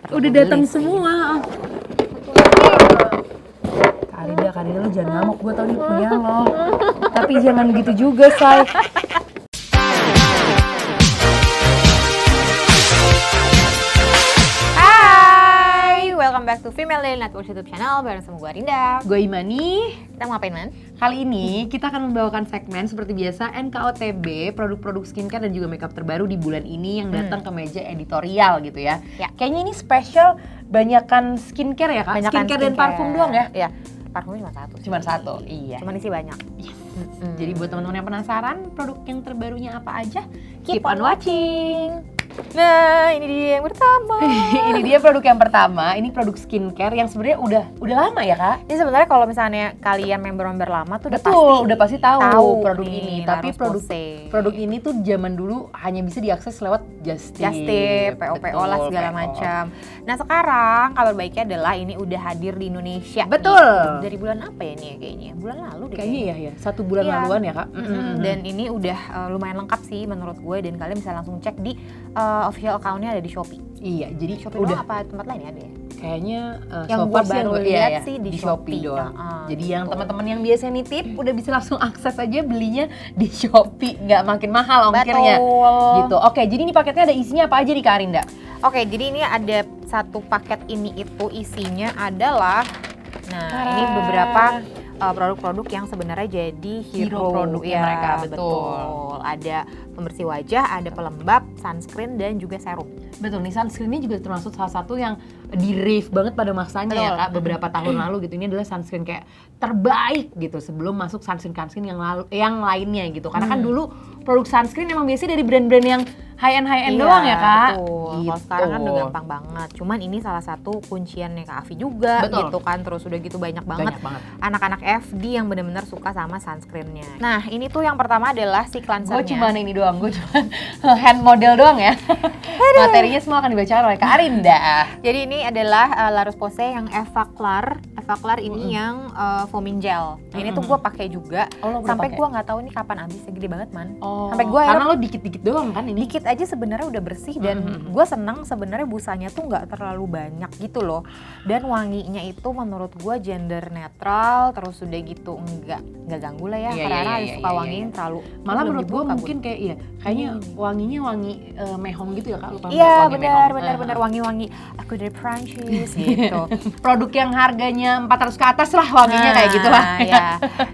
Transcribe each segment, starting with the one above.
Udah datang semua. Karina lu jangan ngamuk, gue tau nih punya lo. Tapi jangan gitu juga, Say. Hai, welcome back to Female Daily Network YouTube channel bareng sama gue Arinda. Gue Imani. Kita mau ngapain, Man? Kali ini kita akan membawakan segmen seperti biasa NKOTB, produk-produk skincare dan juga makeup terbaru di bulan ini yang datang ke meja editorial gitu ya. Kayaknya ini spesial banyakan skincare ya, Kak? Skincare dan parfum doang ya? Iya, parfumnya cuma satu. Iya. Cuman isi banyak. Jadi buat teman-teman yang penasaran produk yang terbarunya apa aja, Keep on watching. Nah, ini dia yang pertama. Ini dia produk yang pertama. Ini produk skincare yang sebenarnya udah lama ya, Kak? Ini sebenarnya kalau misalnya kalian member-member lama tuh udah pasti tahu produk nih, ini. Tapi La Roche-Posay. produk ini tuh zaman dulu hanya bisa diakses lewat Just Tip, PO lah segala macam. Nah sekarang kabar baiknya adalah ini udah hadir di Indonesia. Betul. Gitu. Dari bulan apa ya nih kayaknya? Bulan lalu deh. Kayaknya ya, 1 bulan laluan ya, Kak. Dan ini udah lumayan lengkap sih menurut gue, dan kalian bisa langsung cek di official account-nya ada di Shopee. Iya, jadi Shopee udah apa tempat lain ya ada ya? kayaknya Yang so gua far sih baru lihat sih di Shopee Shopee doang. Jadi gitu. yang teman-teman yang biasa nitip udah bisa langsung akses aja belinya di Shopee, nggak makin mahal ongkirnya. Betul. Gitu. Oke, jadi ini paketnya ada isinya apa aja nih, Kak Arinda? Oke, jadi ini ada satu paket ini itu isinya adalah ini beberapa produk-produk yang sebenarnya jadi hero produknya ya, mereka, betul. Ada pembersih wajah, ada pelembab, sunscreen dan juga serum. Betul, nih sunscreen ini juga termasuk salah satu yang di-rave banget pada masanya ya, Kak, beberapa tahun lalu gitu. Ini adalah sunscreen kayak terbaik gitu sebelum masuk sunscreen yang lainnya gitu. Karena kan dulu produk sunscreen emang biasanya dari brand-brand yang high-end doang ya, Kak. Betul. Gitu. Kalau sekarang kan udah gampang banget. Cuman ini salah satu kunciannya Kak Afi juga. Betul. Gitu kan. Terus udah gitu banyak banget anak-anak FD yang benar-benar suka sama sunscreennya. Nah ini tuh yang pertama adalah si cleansernya. Gue cuma ini doang, gue cuma hand model doang ya. Materinya semua akan dibacakan oleh Kak Arinda. Jadi ini adalah La Roche-Posay yang Evaclar. Evaclar ini yang foaming gel. Nah, ini tuh gue pakai juga. Sampai gue nggak tahu nih kapan habisnya, gede banget, Man. Sampai gue karena lo dikit-dikit doang kan ini. Dikit aja sebenarnya udah bersih, dan gue seneng sebenarnya busanya tuh nggak terlalu banyak gitu loh. Dan wanginya itu menurut gue gender netral, terus udah gitu enggak ganggu lah ya. Karena suka wanginya terlalu. Malah menurut gue mungkin kayak kayaknya wanginya wangi mehong gitu ya, Kak. Iya benar wangi-wangi aku dari Prancis gitu. Produk yang harganya 400 ke atas lah wanginya kayak gitu lah. Ya.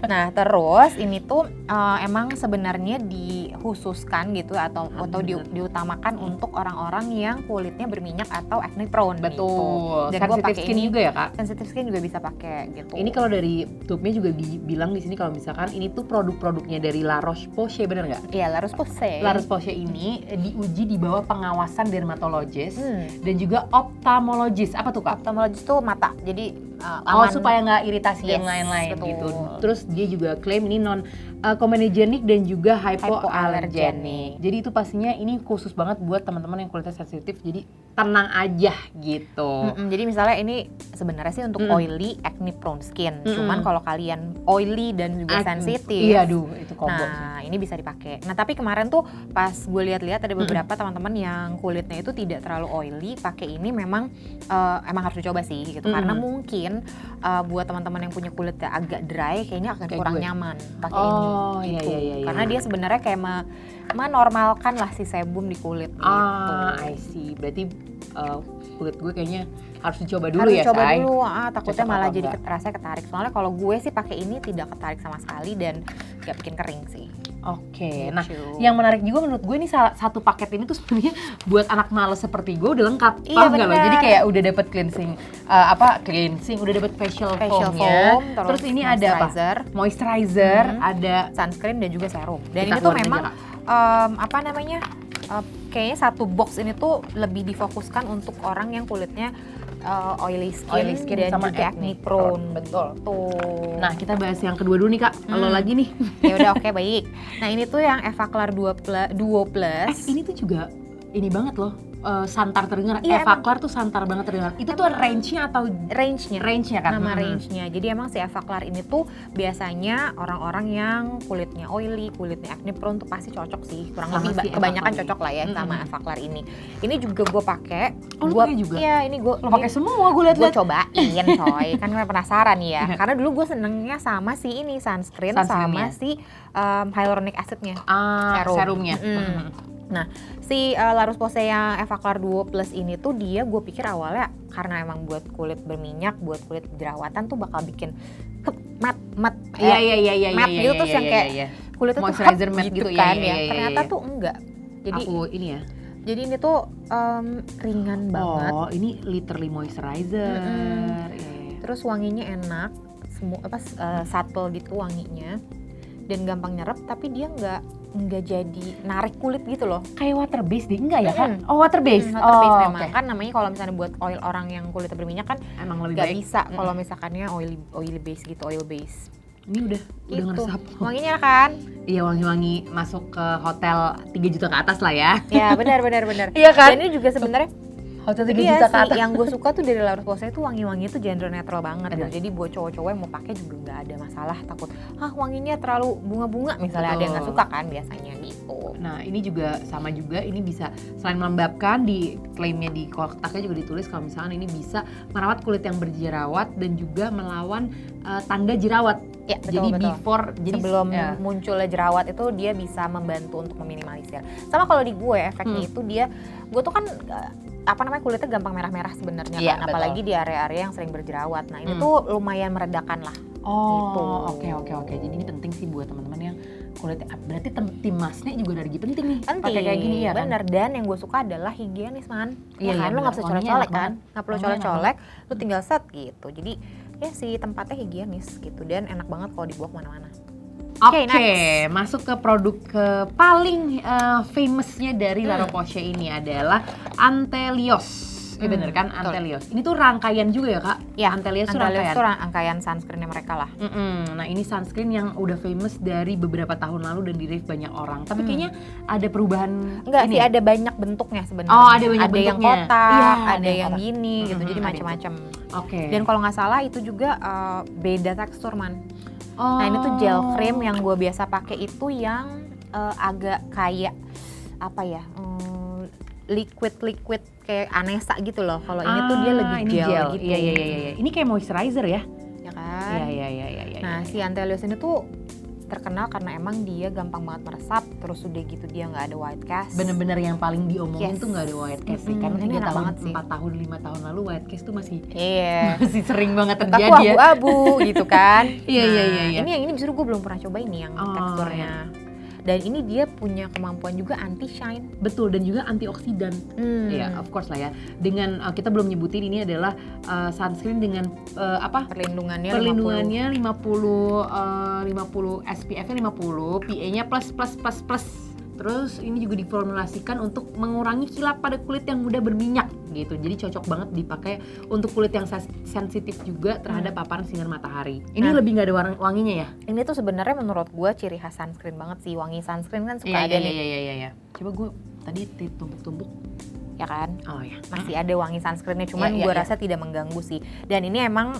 Nah terus ini tuh emang sebenarnya dikhususkan gitu atau diutamakan untuk orang-orang yang kulitnya berminyak atau acne prone. Betul. Gitu. Dan sensitive skin juga ya, Kak. Sensitive skin juga bisa pakai gitu. Ini kalau dari tube-nya juga dibilang di sini kalau misalkan ini tuh produk-produknya dari La Roche-Posay, bener nggak? Iya, La Roche-Posay. La Roche-Posay ini diuji di bawah pengawasan dermatologis dan juga ophthalmologis. Apa tuh, Kak? Ophthalmologis tuh mata. Jadi aman. Supaya nggak iritasi yang lain-lain gitu. Terus dia juga klaim ini non comedogenic dan juga hypoallergenic. Jadi itu pastinya ini khusus banget buat teman-teman yang kulitnya sensitif. Jadi tenang aja gitu. Jadi misalnya ini sebenarnya sih untuk oily acne prone skin. Cuman kalau kalian oily dan juga sensitif, iya aduh itu combo. Nah ini bisa dipakai. Nah tapi kemarin tuh pas gue lihat-lihat ada beberapa teman-teman yang kulitnya itu tidak terlalu oily, pakai ini memang harus dicoba sih gitu. Karena mungkin buat teman-teman yang punya kulit agak dry, kayaknya akan kurang nyaman pakai ini. Gitu. Iya. Karena dia sebenarnya kayak menormalkan lah si sebum di kulit gitu. I see. Berarti kulit gue kayaknya harus dicoba dulu harus ya, dicoba Say. dulu, takutnya malah jadi rasanya ketarik. Soalnya kalau gue sih pakai ini tidak ketarik sama sekali dan gak bikin kering sih. Oke, nah yang menarik juga menurut gue nih satu paket ini tuh sebenarnya buat anak males seperti gue udah lengkap, paham nggak lo? Jadi kayak udah dapet cleansing, udah dapet facial foam-nya, terus ini ada apa? Moisturizer, ada sunscreen dan juga serum. Dan ini tuh memang kayaknya satu box ini tuh lebih difokuskan untuk orang yang kulitnya oily skin dan sama juga acne prone. Betul. Tuh. Nah kita bahas yang kedua dulu nih, Kak. Lo lagi nih. Ya udah, oke, baik. Nah ini tuh yang Evaclar Duo Plus. Ini tuh juga ini banget loh. santar terdengar. Iya, Eva Klar tuh santar banget terdengar. Itu tuh range-nya atau range-nya kan? nama range-nya. Jadi emang si Eva Klar ini tuh biasanya orang-orang yang kulitnya oily, kulitnya acne prone tuh pasti cocok sih. Kurang Sama lebih si Eva kebanyakan Klar cocok lah ya sama Eva Klar ini. Ini juga gue pakai. Oh, lu pakai juga? Iya, ini gue pakai semua gue gue liat-liat. cobain coy. Kan gue penasaran ya. Karena dulu gue senengnya sama si ini sunscreen sama si hyaluronic acidnya. Serumnya. Nah, si La Roche-Posay yang Eva Klar Duo Plus ini tuh dia gue pikir awalnya karena emang buat kulit berminyak, buat kulit jerawatan tuh bakal bikin matte Iya. matte gitu terus yang kayak kulitnya tuh moisturizer matte gitu kan ya. Ternyata tuh enggak. Jadi aku ini ya. Jadi ini tuh ringan banget. Oh, ini literally moisturizer. Terus wanginya enak, subtle gitu wanginya. Dan gampang nyerap tapi dia nggak jadi narik kulit gitu loh. Kayak water base deh, enggak ya kan? Oh, water base. Water base memang. Okay. Kan namanya kalau misalnya buat oil orang yang kulitnya berminyak kan emang lebih nggak baik. bisa kalau misalkannya oil base gitu, oil base. Ini udah Gitu. ngeresap. Wanginya kan? Iya, wangi-wangi masuk ke hotel 3 juta ke atas lah ya. Ya benar. Iya kan? Dan ini juga sebenarnya Hotel 3 iya juta ke sih, atas. yang gue suka tuh dari La Roche-Posay tuh wangi-wangi tuh gender netral banget Bener. gitu. Jadi buat cowok-cowok yang mau pakai juga nggak ada masalah takut wanginya terlalu bunga-bunga misalnya. Ada yang nggak suka kan biasanya gitu. Nah, ini juga sama juga, ini bisa selain melembabkan, di klaimnya di kotaknya juga ditulis kalau misalnya ini bisa merawat kulit yang berjerawat dan juga melawan tanda jerawat. Ya, Jadi before, jadi sebelum munculnya jerawat itu dia bisa membantu untuk meminimalisir. Sama kalau di gue efeknya itu gue tuh kan kulitnya gampang merah-merah sebenarnya Iya, kan, apalagi di area-area yang sering berjerawat. Nah, ini Hmm. tuh lumayan meredakan lah. Gitu. Oke. Jadi ini penting sih buat teman-teman yang kulitnya, berarti tim masnya juga dari penting nih. Penting, Pakai kayak gini ya kan? bener. Dan yang gue suka adalah higienis man. Iya, Kan, iya, lo nggak bener. bisa Wanginya colek-colek enak kan, banget. nggak perlu Wanginya colek-colek, lo tinggal set gitu. Jadi ya si tempatnya higienis gitu dan enak banget kalau dibawa kemana-mana. Oke, next. masuk ke produk paling famousnya dari La Roche-Posay ini adalah Antelios. Bener kan, betul. Antelios. Ini tuh rangkaian juga ya kak? Ya, Antelios tuh Antelios rangkaian. itu rangkaian sunscreennya mereka lah. Nah, ini sunscreen yang udah famous dari beberapa tahun lalu dan di-rave banyak orang. Tapi kayaknya ada perubahan. Enggak ini sih, ya? ada banyak bentuknya sebenarnya. Oh, ada banyak Ada yang bentuknya. kotak, Iya, ada yang kotak. gini gitu. Jadi ada macam-macam. Oke. Dan kalau nggak salah itu juga beda tekstur man. Oh. Nah, ini tuh gel cream yang gue biasa pakai itu yang agak kayak apa ya? Liquid kayak Anessa gitu loh. Kalau ini tuh dia lebih ini gel gitu. Iya. Ini kayak moisturizer ya? Ya kan? Iya. Nah, si Antelios ini tuh terkenal karena emang dia gampang banget meresap, terus udah gitu dia nggak ada white cast. Bener-bener yang paling diomongin Yes. tuh nggak ada white cast sih. Karena Ini 3 enak tahun, banget sih. 4 tahun, 5 tahun lalu white cast tuh masih Iya. masih sering banget Tapi terjadi aku ya. abu-abu gitu kan. Iya. Ini yang ini justru gue belum pernah cobain nih yang teksturnya. Dan ini dia punya kemampuan juga anti shine. Betul, dan juga antioksidan. Ya, of course lah ya. Dengan kita belum nyebutin ini adalah sunscreen dengan Perlindungannya 50 SPF-nya 50, PA-nya plus. Terus ini juga diformulasikan untuk mengurangi kilap pada kulit yang mudah berminyak gitu. Jadi cocok banget dipakai untuk kulit yang sensitif juga terhadap paparan sinar matahari. Ini lebih nggak ada wanginya ya? Ini tuh sebenarnya menurut gue ciri khas sunscreen banget sih. Wangi sunscreen kan suka ada nih. Iya. Coba gue tadi tumpuk-tumpuk. Ya kan? Oh ya. Masih ada wangi sunscreennya, cuman gue rasa tidak mengganggu sih. Dan ini emang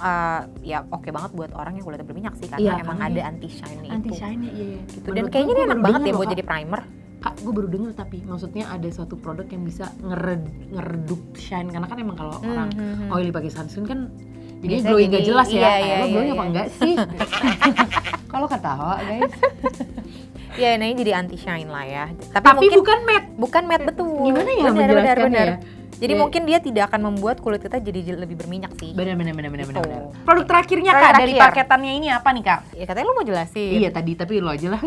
ya oke banget buat orang yang kulitnya berminyak sih, karena emang ada anti shine-nya itu. Anti shine-nya iya. Gitu. Dan kayaknya ini enak banget ya buat jadi primer. Kak, gue baru denger tapi maksudnya ada suatu produk yang bisa ngeredup shine, karena kan emang kalau orang oily pakai sunscreen kan jadi glowing gak jelas ya. Lo glowing apa enggak sih? Kalau ketawa guys. Ya, ini jadi anti shine lah ya. Tapi mungkin bukan matte. Betul. Gimana ya menjelaskannya ya? Jadi mungkin dia tidak akan membuat kulit kita jadi lebih berminyak sih. Benar. Produk terakhirnya Kak dari paketannya ini apa nih Kak? Ya katanya lu mau jelasin. Iya tadi, tapi lo aja lah.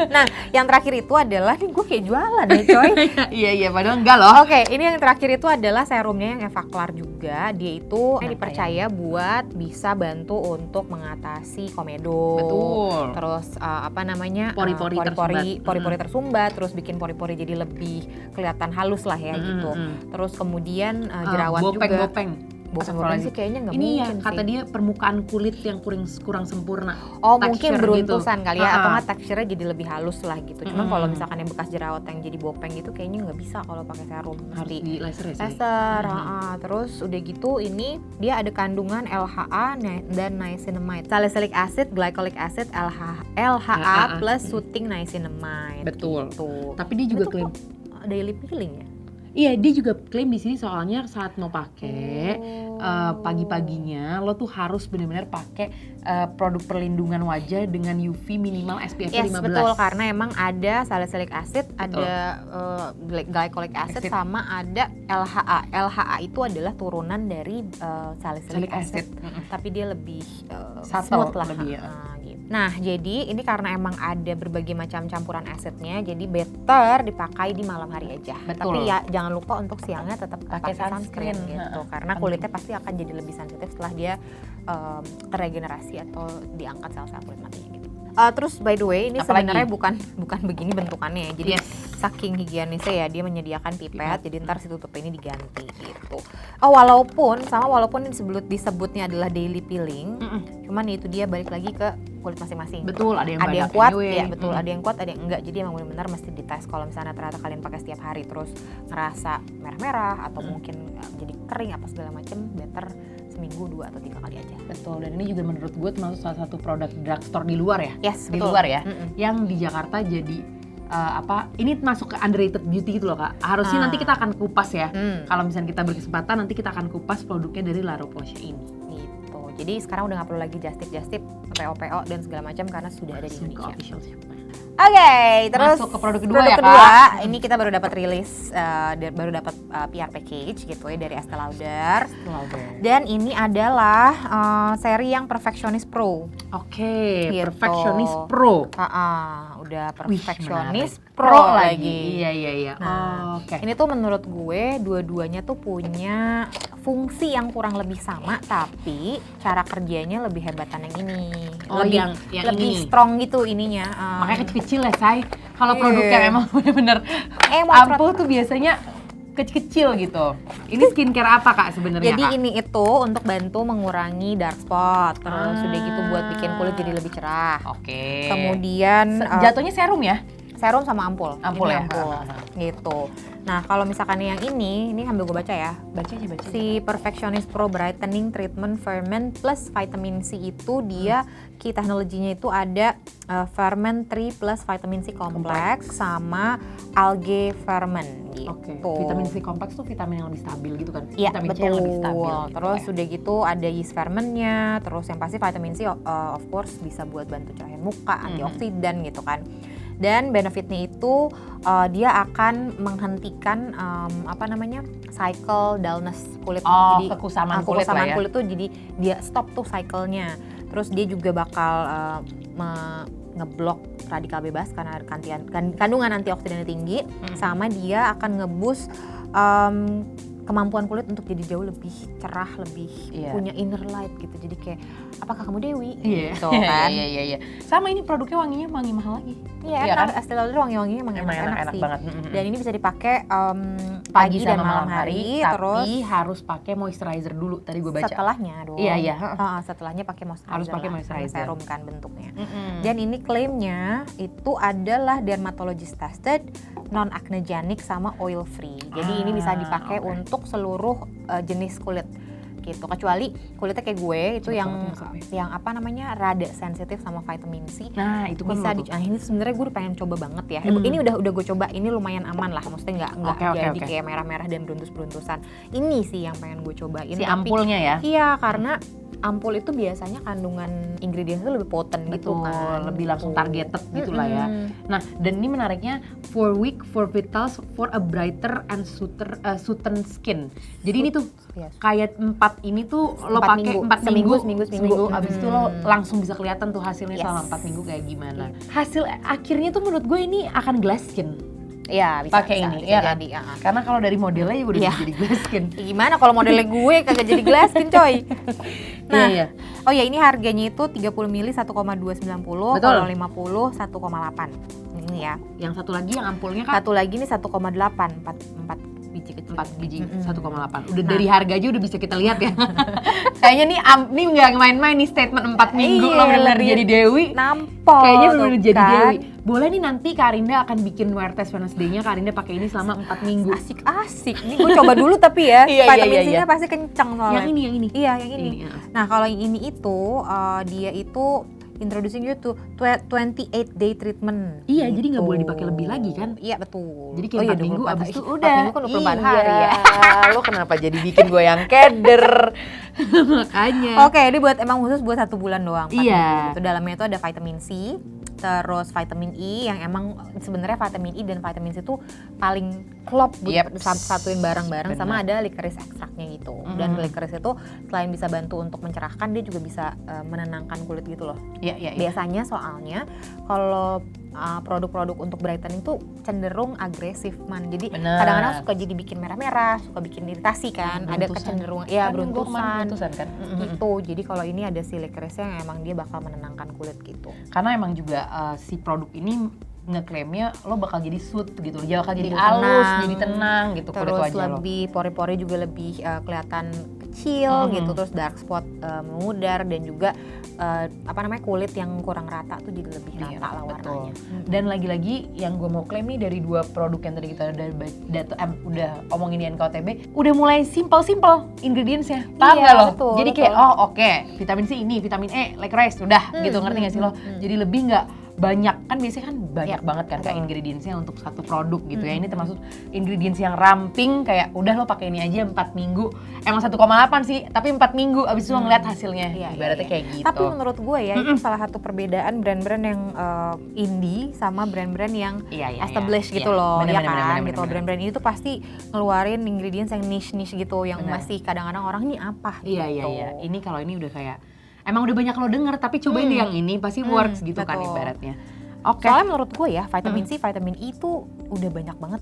Nah, yang terakhir itu adalah, nih gue kayak jualan ya coy. Iya, padahal enggak loh. Oke, ini yang terakhir itu adalah serumnya yang Eva Klar juga. Dia itu dipercaya buat bisa bantu untuk mengatasi komedo. Betul. Terus Pori-pori tersumbat, terus bikin pori-pori jadi lebih kelihatan halus lah ya gitu. Terus kemudian jerawat bopeng, juga. Bopeng. Bopen sih kayaknya nggak ini mungkin ya sih. kata dia permukaan kulit yang kurang sempurna. Oh mungkin Texture beruntusan gitu. kali ya, atau nggak teksturnya jadi lebih halus lah gitu. Cuman kalau misalkan yang bekas jerawat yang jadi bopeng gitu kayaknya nggak bisa kalau pakai serum, Harus mesti di laser ya sih. laser. Terus udah gitu ini dia ada kandungan LHA dan niacinamide, salicylic acid, glycolic acid, LHA plus soothing niacinamide. Betul. Gitu. Tapi dia juga klaim Daily peeling ya. iya, dia juga klaim di sini soalnya saat mau pakai pagi-paginya lo tuh harus benar-benar pakai produk perlindungan wajah dengan UV minimal SPF 15. Yes, betul, karena emang ada salicylic acid, ada glycolic acid, sama ada LHA. LHA itu adalah turunan dari salicylic acid. Tapi dia lebih subtle smooth lah. lebih, Nah, jadi ini karena emang ada berbagai macam campuran asidnya, jadi better dipakai di malam hari aja. Betul. Tapi ya jangan lupa untuk siangnya tetap pakai sunscreen sunscreen gitu, karena kulitnya pasti akan jadi lebih sensitif setelah dia terregenerasi atau diangkat sel-sel kulit matinya gitu. Terus by the way ini sebenarnya bukan begini bentukannya ya. Jadi saking higienisnya ya dia menyediakan pipet, jadi ntar si tutupnya ini diganti gitu. Walaupun disebutnya adalah daily peeling, cuman itu dia balik lagi ke kulit masing-masing. Betul, ada yang kuat, anyway. ya betul, ada yang kuat, ada yang enggak. Jadi emang benar-benar mesti dites kalau misalnya ternyata kalian pakai setiap hari terus ngerasa merah-merah atau mungkin jadi kering apa segala macem, better seminggu 2 atau 3 kali aja. Betul, dan ini juga menurut gue termasuk salah satu produk drugstore di luar ya. Yes, di betul. luar ya. Yang di Jakarta jadi ini masuk ke underrated beauty gitu loh Kak. Harusnya nanti kita akan kupas ya. Kalau misalnya kita berkesempatan nanti kita akan kupas produknya dari La Roche-Posay ini. Gitu. Jadi sekarang udah nggak perlu lagi just tip, PO dan segala macam karena sudah ada di Indonesia. Oke, terus masuk ke produk kedua ya Kak. Ini kita baru dapat rilis, baru dapat PR package gitu ya dari Estée Lauder. Dan ini adalah seri yang Perfectionist Pro. Oke, Gitu. Perfectionist Pro. Udah Perfectionist Wih, Pro lagi. Iya. Nah, Oke. Ini tuh menurut gue dua-duanya tuh punya fungsi yang kurang lebih sama, tapi cara kerjanya lebih hebatan yang ini. Yang lebih ini. strong gitu ininya. Makanya kecil-kecil ya Say. Kalau produknya emang bener-bener ampuh tuh biasanya kecil-kecil gitu. Ini skincare apa Kak sebenarnya? Jadi Kak? ini itu untuk bantu mengurangi dark spot, terus udah gitu buat bikin kulit jadi lebih cerah. Oke. Kemudian jatuhnya serum ya? Serum sama ampul. Ampul Ini ya? Ampul. Gitu. Nah, kalau misalkan yang ini sambil gue baca ya. Baca aja. Si Perfectionist Pro Brightening Treatment Ferment plus Vitamin C itu dia key teknologinya itu ada Ferment 3 plus Vitamin C Complex sama Algae Ferment gitu. Oke. Vitamin C Complex tuh vitamin yang lebih stabil gitu kan? Iya, vitamin C betul. yang lebih stabil. Gitu Terus ya. udah gitu ada yeast fermentnya, terus yang pasti vitamin C of course bisa buat bantu cerahin muka, antioksidan gitu kan. Dan benefitnya itu dia akan menghentikan cycle dullness kulit. Jadi kekusaman kulit lah ya. Kulit tuh jadi dia stop tuh cycle-nya. Terus dia juga bakal ngeblok radikal bebas karena kandungan antioksidannya tinggi, sama dia akan ngeboost kemampuan kulit untuk jadi jauh lebih cerah, lebih punya inner light gitu. Jadi kayak apakah kamu Dewi? Gitu kan. Iya. Sama ini produknya wanginya wangi mahal lagi. Iya, enak. Estée Lauder wangi-wanginya emang enak sih. Banget. Dan ini bisa dipakai pagi dan sama malam hari, tapi terus harus pakai moisturizer dulu. Tadi gue baca. setelahnya dong. Iya. Setelahnya pakai moisturizer. Harus pakai moisturizer. Serum kan bentuknya. Dan ini klaimnya itu adalah dermatologist tested, non acnegenic sama oil free. Jadi ini bisa dipakai untuk seluruh jenis kulit gitu, kecuali kulitnya kayak gue itu yang rada sensitif sama vitamin C. Nah itu kan bisa ini sebenarnya gue pengen coba banget ya. Ini udah gue coba, ini lumayan aman lah, maksudnya nggak jadi kayak merah-merah dan beruntus-beruntusan. Ini sih yang pengen gue cobain. Si ampulnya ya? Iya, karena ampul itu biasanya kandungan ingredients itu lebih potent gitu kan, lebih langsung targeted gitu lah ya. Nah, dan ini menariknya 4 week for vitals for a brighter and soothing skin. Jadi ini tuh kayak 4 ini tuh lo pakai 4 seminggu. Abis itu lo langsung bisa kelihatan tuh hasilnya selama 4 minggu kayak gimana. Hasil akhirnya tuh menurut gue ini akan glass skin. Iya, bisa pakai ini bisa ya jadi. Karena kalau dari modelnya ya udah bisa jadi glass skin. Gimana kalau modelnya gue kagak jadi glass skin coy. Nah, oh ya ini harganya itu 30 ml 1,290, kalau 50 1,8. Ini ya. Yang satu lagi yang ampulnya kan? Satu lagi nih 1,8, 4 biji kecil. 4 biji 1,8. Udah dari harga aja udah bisa kita lihat ya. Kayaknya nih nggak main-main nih statement 4 minggu lo benar-benar jadi Dewi. Nampol. Kayaknya benar-benar jadi kan? Dewi. Boleh nih nanti Karinda akan bikin Wear Test Wednesday-nya Karinda pakai ini selama 4 minggu. Asik. Ini gue coba dulu tapi ya. Iya, Vitamin iya. C-nya pasti kencang soalnya. Yang ini. Iya, yang ini. ya. Nah, kalau yang ini itu dia itu introducing you to 28-day treatment. Iya, gitu. jadi nggak boleh dipakai lebih lagi kan? Iya, betul. Jadi kayak 4 minggu abis itu udah. 4 minggu kan 24 hari ya. Lo kenapa jadi bikin gue yang keder? Makanya. Oke, ini buat emang khusus buat 1 bulan doang. 4 Iya. minggu. Itu dalamnya itu ada vitamin C, terus vitamin E yang emang sebenarnya vitamin E dan vitamin C itu paling klop buat satuin bareng-bareng. Sama ada licorice ekstraknya gitu. Dan licorice itu selain bisa bantu untuk mencerahkan, dia juga bisa menenangkan kulit gitu loh. Iya. Biasanya soalnya kalau produk-produk untuk brightening itu cenderung agresif man. Jadi kadang-kadang suka jadi bikin merah-merah, suka bikin iritasi kan. Ada kecenderungan beruntusan kan. Gitu. Jadi kalau ini ada si licorice yang emang dia bakal menenangkan kulit gitu. Karena emang juga si produk ini ngeklaimnya lo bakal jadi soothe gitu, dia bakal jadi halus, jadi tenang gitu kulit wajah lo. Terus lebih pori-pori juga lebih kelihatan kecil gitu, terus dark spot memudar dan juga kulit yang kurang rata tuh jadi lebih rata lah warnanya. Dan lagi-lagi yang gue mau klaim nih dari 2 produk yang tadi kita udah omongin di NKOTB, udah mulai simple ingredients-nya. Paham nggak lo? Betul, jadi kayak vitamin C ini, vitamin E, licorice udah gitu, ngerti nggak sih lo? Jadi lebih nggak banyak kan, biasanya kan banyak banget kan kayak ingredients-nya untuk satu produk gitu ya. Ini termasuk ingredients yang ramping, kayak udah lo pakai ini aja 4 minggu. Emang 1,8 sih, tapi 4 minggu abis itu lo ngeliat hasilnya. Ibaratnya kayak gitu. Tapi menurut gue ya itu salah satu perbedaan brand-brand yang indie sama brand-brand yang established gitu loh. Bener, gitu. Brand-brand ini tuh pasti ngeluarin ingredients yang niche-niche gitu, yang masih kadang-kadang orang ini apa gitu. Iya. Ini kalau ini udah kayak emang udah banyak lo denger, tapi cobain deh yang ini pasti works gitu kan ibaratnya. Oke. Soalnya menurut gue ya vitamin C, vitamin E itu udah banyak banget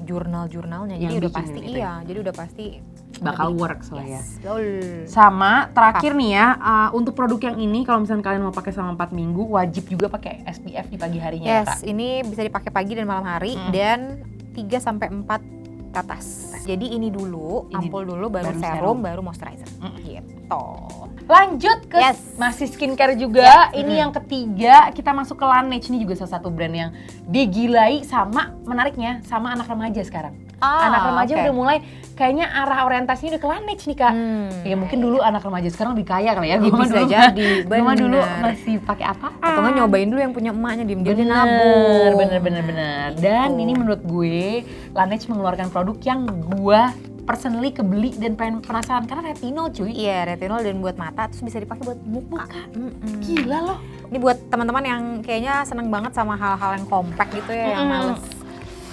jurnal-jurnalnya. Jadi udah pasti jadi udah pasti bakal works lah ya. Betul. Sama terakhir nih ya, untuk produk yang ini kalau misalnya kalian mau pakai selama 4 minggu wajib juga pakai SPF di pagi harinya ya, Kak. Ini bisa dipakai pagi dan malam hari dan 3 sampai 4 ke atas. Jadi ini dulu, ampul dulu, baru serum, baru moisturizer. Gitu. Lanjut ke masih skincare juga. Ini yang ketiga, kita masuk ke Laneige. Ini juga salah satu brand yang digilai sama, menariknya, sama anak remaja sekarang. Anak remaja udah mulai kayaknya arah orientasinya udah ke Laneige nih, Kak. Ya mungkin dulu anak remaja sekarang lebih kaya kali ya. Bisa jadi. Gua dulu masih pakai apa? Atau nggak nyobain dulu yang punya emaknya, diem-diem nabung. Bener. Dan ini menurut gue Laneige mengeluarkan produk yang gue personally kebeli dan penasaran karena retinol cuy. Iya, retinol dan buat mata, terus bisa dipakai buat muka. Gila loh. Ini buat teman-teman yang kayaknya seneng banget sama hal-hal yang compact gitu ya, yang males.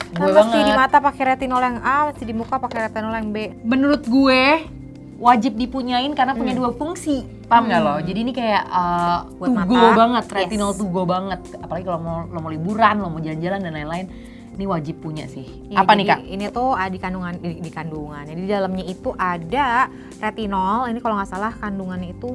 Gue mesti di mata pakai retinol yang A, mesti di muka pakai retinol yang B. Menurut gue wajib dipunyain karena punya 2 fungsi. Paham nggak lo? Jadi ini kayak buat to go mata. banget, retinol to go banget. Apalagi kalau lo mau liburan, lo mau jalan-jalan dan lain-lain. Ini wajib punya sih. Ya, apa nih, Kak? Ini tuh di kandungan. Jadi di dalamnya itu ada retinol. Ini kalau nggak salah kandungannya itu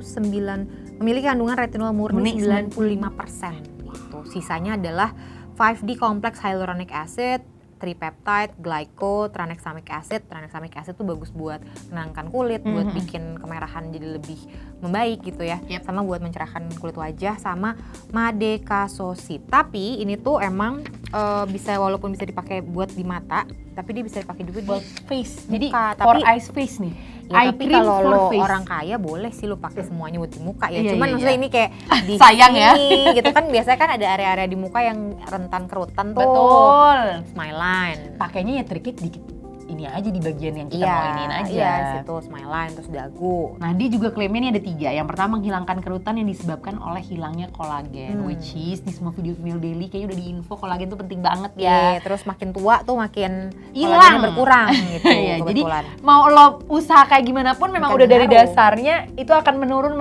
memiliki kandungan retinol murni 95%. Gitu. Sisanya adalah 5D complex hyaluronic acid, tripeptide, glyco, tranexamic acid. Tranexamic acid tuh bagus buat menenangkan kulit, buat bikin kemerahan jadi lebih membaik gitu ya. Sama buat mencerahkan kulit wajah, sama madekasosid. Tapi ini tuh emang walaupun bisa dipakai buat di mata, tapi dia bisa dipakai juga buat di face. muka. Jadi Tapi eyes face nih. Ya, tapi kalau lo orang kaya boleh sih lo pakai semuanya buat di muka ya. Cuman maksudnya ini kayak di sayang sini, ya. gitu kan biasanya kan ada area-area di muka yang rentan kerutan tuh. Betul. Smile line. Pakainya ya triknya dikit ini aja di bagian yang kita mau iniin aja. Iya, situ smile line terus dagu. Nah, dia juga klaimnya ini ada 3. Yang pertama menghilangkan kerutan yang disebabkan oleh hilangnya kolagen, which is di semua video daily kayaknya udah diinfo kolagen tuh penting banget ya. Terus makin tua tuh makin hilang, berkurang gitu. Ya, jadi mau lo usaha kayak gimana pun memang udah dari dasarnya itu akan menurun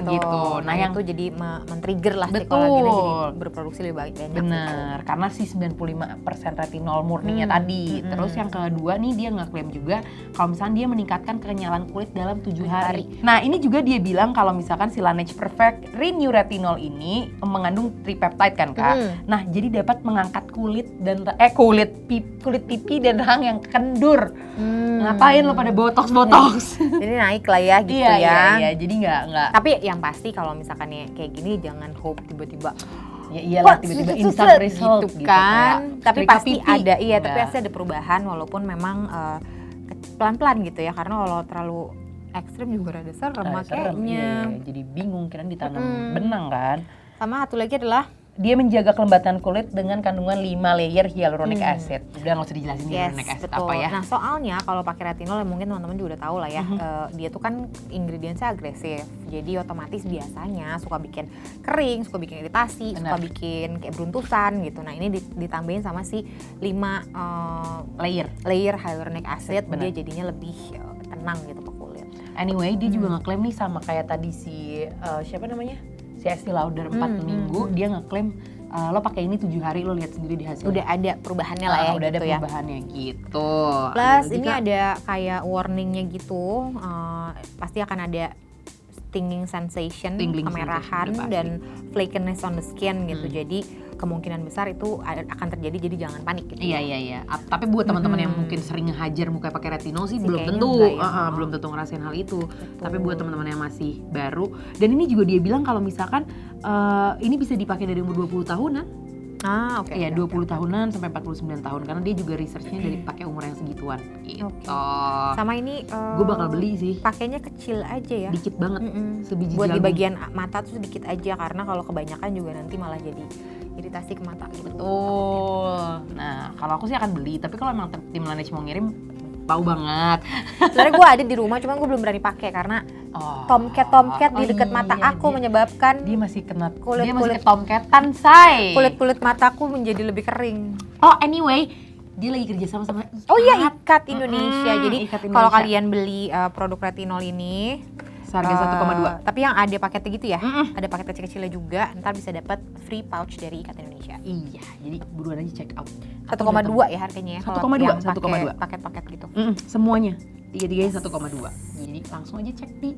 gitu. Nah, yang itu jadi men-trigger lah si kolagennya jadi berproduksi lebih banyak. Bener, karena si 95% retinol murninya tadi. Terus yang kedua kedua nih dia ngeklaim juga kalau misalkan dia meningkatkan kenyalan kulit dalam 7 hari. Nah ini juga dia bilang kalau misalkan si Laneige Perfect Renew Retinol ini mengandung tripeptide kan Kak. Nah jadi dapat mengangkat kulit dan kulit pipi dan rahang yang kendur. Ngapain lo pada botox? Jadi naik lah ya gitu Iya, jadi nggak. Tapi yang pasti kalau misalkan kayak gini jangan hope tiba-tiba ya iyalah tiba-tiba instant result gitu kan. Tapi pasti pipi. ada tapi pasti ada perubahan walaupun memang pelan-pelan gitu ya, karena kalau terlalu ekstrim juga rada serem makanya. Iya. Jadi bingung kira ditanam benang kan. Sama satu lagi adalah dia menjaga kelembatan kulit dengan kandungan 5 layer hyaluronic acid. Udah nggak usah dijelasin hyaluronic acid betul. apa ya. Nah soalnya kalau pakai retinol ya mungkin teman-teman juga udah tahu lah ya, dia tuh kan ingredientsnya agresif. Jadi otomatis biasanya suka bikin kering, suka bikin iritasi, suka bikin kayak beruntusan gitu. Nah ini ditambahin sama si 5 layer hyaluronic acid, dia jadinya lebih tenang gitu ke kulit. Anyway, dia juga ngeklaim nih sama kayak tadi si siapa namanya? Si Estee Lauder 4 minggu, dia ngeklaim lo pakai ini 7 hari lo lihat sendiri di hasilnya. Udah ada perubahannya lah ya udah gitu ada perubahannya gitu. Plus ini ada kayak warningnya gitu, pasti akan ada stinging sensation, kemerahan dan flakiness on the skin gitu. Jadi kemungkinan besar itu akan terjadi, jadi jangan panik gitu. Iya. Tapi buat teman-teman yang mungkin sering ngehajar muka pakai retinol sih belum tentu, belum tentu ngerasain hal itu. Betul. Tapi buat teman-teman yang masih baru, dan ini juga dia bilang kalau misalkan ini bisa dipakai dari umur 20 tahunan. Oke. Iya, 20 tahunan sampai 49 tahun karena dia juga researchnya dari pakai umur yang segituan. Gitu. Sama ini gue bakal beli sih. Pakainya kecil aja ya. Dikit banget. Sebiji buat jagung. di bagian mata tuh sedikit aja karena kalau kebanyakan juga nanti malah jadi iritasi ke mata gitu. Nah, kalau aku sih akan beli, tapi kalau emang tim Laneige mau ngirim bau banget. Sebenarnya gue ada di rumah, cuman gue belum berani pakai karena tomcat di dekat mata aku menyebabkan dia masih kena kulit ketomketan, say. Kulit mataku menjadi lebih kering. Anyway, dia lagi kerjasama sama Ikat. Ikat Indonesia. Jadi kalau kalian beli produk retinol ini seharga 1,2. Tapi yang ada paketnya gitu ya, ada paket kecil-kecilnya juga, ntar bisa dapat free pouch dari Ikat Indonesia. Iya, jadi buruan aja check out. 1,2 ya harganya ya. 1,2. Paket-paket gitu. Semuanya. Tiga-tiganya 1,2. Jadi langsung aja cek di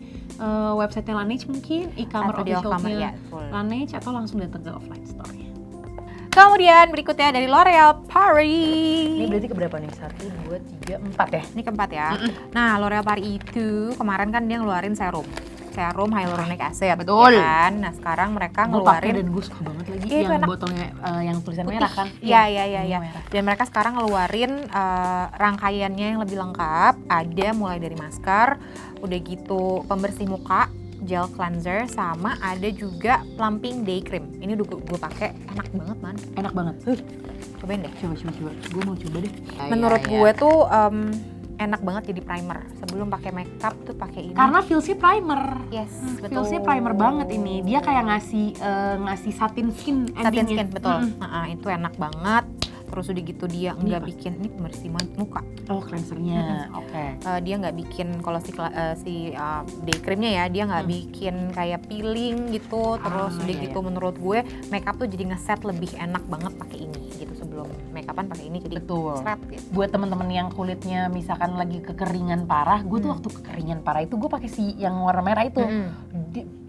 website Laneige mungkin, e-commerce officialnya Laneige, atau langsung datang ke offline store-nya. Kemudian berikutnya dari L'Oreal Paris. Ini berarti keberapa nih? 1, 2, 3, 4 ya? Ini keempat ya. Nah, L'Oreal Paris itu kemarin kan dia ngeluarin serum hyaluronic acid. Betul. Ya kan? Nah, sekarang mereka ngeluarin. Dan gue suka banget lagi yang botolnya yang tulisan putih. Merah kan? Iya. Dan mereka sekarang ngeluarin rangkaiannya yang lebih lengkap. Ada mulai dari masker, udah gitu pembersih muka, gel cleanser, sama ada juga plumping day cream. Ini udah gue pakai, enak banget man. Enak banget. Cobain deh. Coba. Gue mau coba deh. Menurut gue tuh enak banget jadi primer. Sebelum pakai makeup tuh pakai ini. Karena feels-nya primer. Yes, betul. Feels-nya primer banget ini. Dia kayak ngasih satin skin endingnya. Satin skin, betul. Itu enak banget. Terus udah gitu dia nggak bikin, ini pembersih muka. Cleansernya. Oke. Dia nggak bikin, kalau si day creamnya ya, dia nggak bikin kayak peeling gitu. Terus udah gitu menurut gue makeup tuh jadi ngeset lebih enak banget pakai ini gitu. Sebelum makeupan pakai ini jadi seret gitu. Buat teman-teman yang kulitnya misalkan lagi kekeringan parah, gue tuh waktu kekeringan parah itu gue pakai si yang warna merah itu.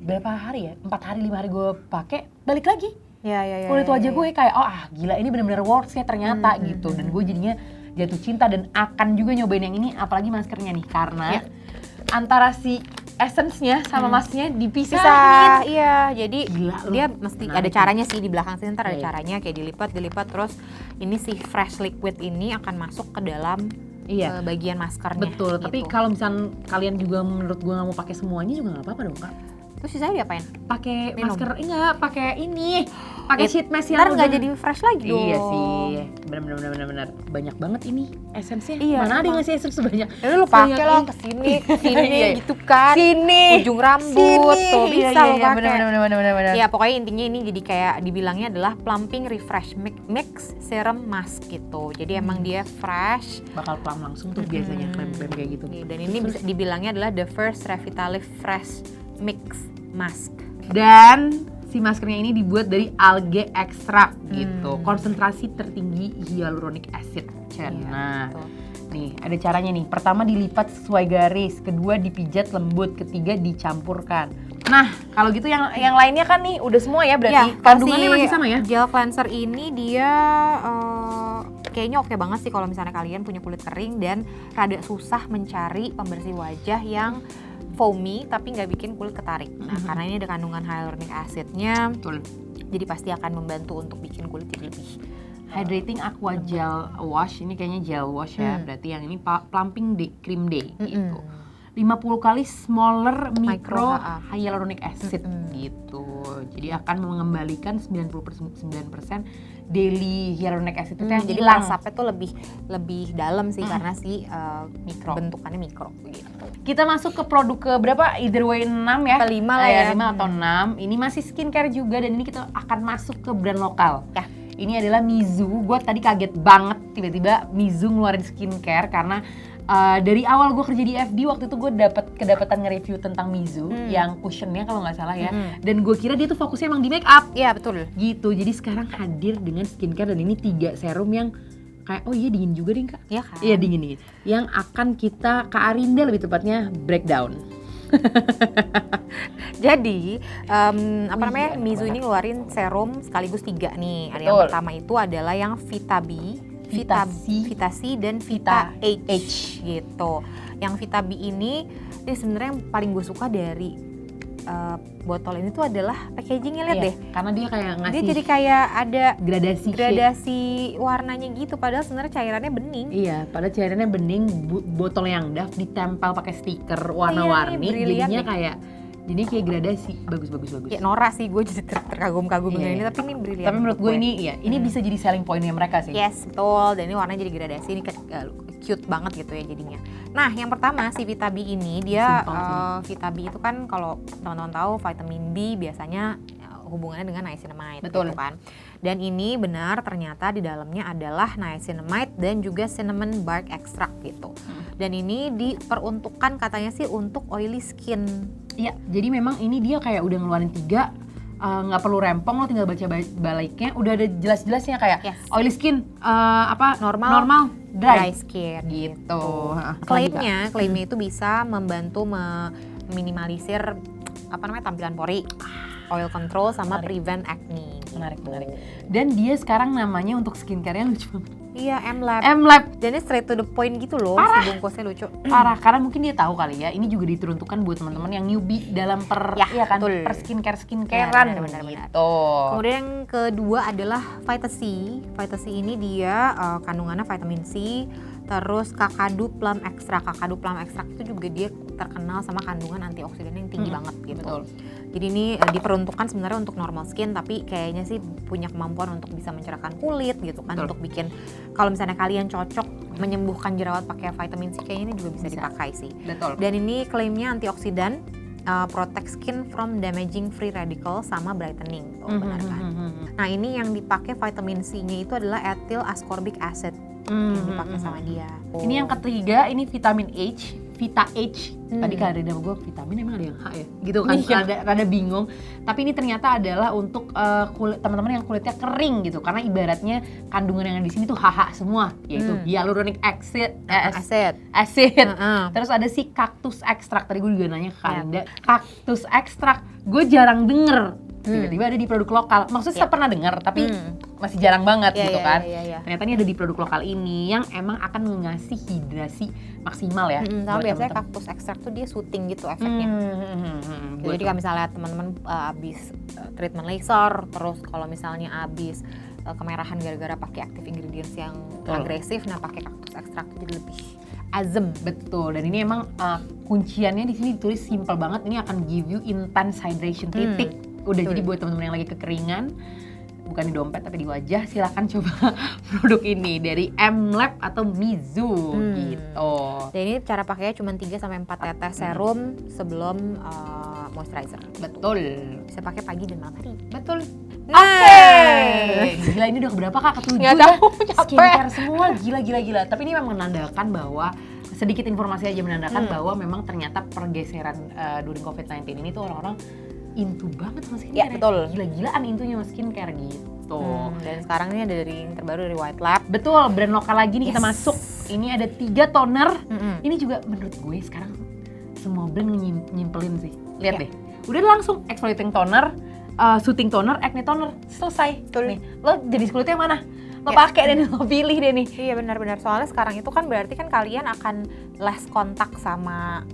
Berapa hari ya? 4 hari 5 hari gue pakai, balik lagi. Ya. Kulit wajah gue kayak gila ini benar-benar works ya ternyata gitu. Dan gue jadinya jatuh cinta dan akan juga nyobain yang ini, apalagi maskernya nih karena antara si essence-nya sama masknya dipisahin. Iya, jadi gila, dia mesti ada caranya sih di belakang sini, ntar ada caranya kayak dilipat terus ini si fresh liquid ini akan masuk ke dalam bagian maskernya. Betul, gitu. tapi kalau misalnya kalian juga menurut gue nggak mau pakai semuanya juga nggak apa-apa dong Kak. Terus sisanya diapain? Pakai masker, pakai ini, pakai sheet mask yang ntar nggak jadi fresh lagi dong. Iya sih, benar banyak banget ini essence-nya. Iya, mana ada yang ngasih essence sebanyak? Ya lu pakai lah kesini gitu kan. Sini, ujung rambut tuh bisa lo pakai. Benar. Ya pokoknya intinya ini jadi kayak dibilangnya adalah plumping refresh mix serum mask gitu. Jadi emang dia fresh. Bakal plump langsung tuh biasanya klaim-klaim kayak gitu. Dan ini bisa dibilangnya adalah the first Revitalift fresh mix mask. Dan si maskernya ini dibuat dari algae extract gitu. Konsentrasi tertinggi hyaluronic acid. Nah, Nih, ada caranya nih. Pertama dilipat sesuai garis, kedua dipijat lembut, ketiga dicampurkan. Nah, kalau gitu yang lainnya kan nih udah semua ya berarti. Kandungannya masih sama ya? Gel cleanser ini dia kayaknya oke banget sih kalau misalnya kalian punya kulit kering dan rada susah mencari pembersih wajah yang foamy tapi nggak bikin kulit ketarik. Nah, karena ini ada kandungan hyaluronic acidnya, Betul. jadi pasti akan membantu untuk bikin kulit jadi lebih Hydrating Aqua Gel Wash, ini kayaknya gel wash ya. Berarti yang ini plumping day, cream day gitu. 50 kali smaller micro hyaluronic acid gitu. Jadi akan mengembalikan 99% daily hyaluronic acid itu yang jadi hilang. asapnya tuh lebih dalam sih karena si bentukannya mikro gitu. Kita masuk ke produk ke berapa? Either way 6 ya. Kelima lah ya. 5 atau 6. Ini masih skincare juga dan ini kita akan masuk ke brand lokal. Ya. Ini adalah Mizu. Gue tadi kaget banget tiba-tiba Mizu ngeluarin skincare karena dari awal gue kerja di FD waktu itu gue kedapatan nge-review tentang Mizu yang cushionnya kalau nggak salah ya. Dan gue kira dia tuh fokusnya emang di make up. Iya betul. Gitu. Jadi sekarang hadir dengan skincare dan ini 3 serum yang kayak oh iya dingin juga deh Kak. Iya kan? Iya dingin. Yang akan kita Kak Arinda lebih tepatnya breakdown. Jadi Mizu ini ngeluarin serum sekaligus 3 nih. Ada yang pertama itu adalah yang Vita B, Vita C dan Vita H gitu. Yang Vita B ini sebenarnya yang paling gue suka dari botol ini tuh adalah packagingnya, lihat deh. Karena dia kayak ngasih. Dia jadi kayak ada gradasi warnanya gitu. Padahal sebenarnya cairannya bening. Iya, padahal cairannya bening. Botol yang Dove ditempel pakai stiker warna-warni. Jadinya kayak gradasi, bagus. Ya Nora sih, gue jadi terkagum-kagum dengan ini, tapi ini brilian. Tapi menurut gue ini bisa jadi selling pointnya mereka sih. Yes, betul. Dan ini warnanya jadi gradasi, ini cute banget gitu ya jadinya. Nah, yang pertama si Vita B ini dia Vita B itu kan kalau teman-teman tahu vitamin B biasanya hubungannya dengan niacinamide. Betul. Gitu kan. Dan ini benar ternyata di dalamnya adalah niacinamide dan juga cinnamon bark extract gitu. Dan ini diperuntukkan katanya sih untuk oily skin. Iya, jadi memang ini dia kayak udah ngeluarin 3, nggak perlu rempong, lo tinggal baca baliknya, udah ada jelas-jelasnya kayak oily skin, normal, dry skin gitu. Klaimnya itu bisa membantu meminimalisir tampilan pori, oil control sama prevent acne. Menarik. Dan dia sekarang namanya untuk skincare-nya lucu banget. Iya, M-Lab. Dan ini straight to the point gitu loh, parah. si bungkusnya lucu. Parah, karena mungkin dia tahu kali ya, ini juga diperuntukkan buat teman-teman yang newbie dalam per skincare-skincare-an gitu. Kemudian yang kedua adalah Vita C. Vita C ini dia kandungannya vitamin C, terus kakadu plum extract. Kakadu plum extract itu juga dia terkenal sama kandungan antioksidan yang tinggi banget gitu. Betul. Jadi ini diperuntukkan sebenarnya untuk normal skin, tapi kayaknya sih punya kemampuan untuk bisa mencerahkan kulit gitu kan. Betul. Untuk bikin, kalau misalnya kalian cocok menyembuhkan jerawat pakai vitamin C, kayaknya ini juga bisa dipakai sih. Betul. Dan ini klaimnya antioksidan, protect skin from damaging free radical sama brightening. Benar kan? Nah ini yang dipakai vitamin C-nya itu adalah ethyl ascorbic acid yang dipakai sama dia. Ini yang ketiga, ini vitamin H, Vita H. Tadi kan ada nama gue vitamin emang ada yang H ya, gitu kan? Rada bingung. Tapi ini ternyata adalah untuk kulit teman-teman yang kulitnya kering gitu, karena ibaratnya kandungan yang ada di sini tuh HH semua, yaitu hyaluronic acid. Terus ada si cactus extract. Tadi gue juga nanya ke Karinda, cactus extract. Gue jarang denger. Tiba-tiba ada di produk lokal. Maksudnya saya pernah dengar, tapi masih jarang banget gitu kan. Ternyata ini ada di produk lokal ini yang emang akan ngasih hidrasi maksimal ya. Sama biasanya kaktus ekstrak tuh dia syuting gitu efeknya. Jadi kalau misalnya teman-teman abis treatment laser, terus kalau misalnya abis kemerahan gara-gara pakai active ingredients yang agresif, nah pakai kaktus ekstrak itu jadi lebih azem. Betul. Dan ini emang kunciannya di sini ditulis simple banget. Ini akan give you intense hydration titik. Udah jadi buat teman-teman yang lagi kekeringan, bukan di dompet tapi di wajah, silahkan coba produk ini dari M-Lab atau Mizu gitu. Dan ini cara pakainya cuma 3-4 tetes serum sebelum moisturizer. Betul. Bisa pakai pagi dan malam hari. Betul. Oke. Gila, ini udah berapa Kak? Ke-7 Nggak tahu, skincare semua, gila. Tapi ini memang menandakan bahwa sedikit informasi aja menandakan bahwa memang ternyata pergeseran during COVID-19 ini tuh orang-orang into banget sama skincare. Ya, betul. Gila-gilaan intunya sama skincare gitu. Dan sekarang ini ada yang terbaru dari White Lab. Betul, brand lokal lagi nih kita masuk. Ini ada 3 toner. Mm-mm. Ini juga menurut gue sekarang semua brand nyimpelin sih. Lihat Iya. deh. Udah langsung exfoliating toner, soothing toner, acne toner, selesai. Betul. Nih, lo jenis kulitnya mana? Lo Ya. pakai deh, lo pilih deh nih. Iya benar-benar, soalnya sekarang itu kan berarti kan kalian akan less kontak sama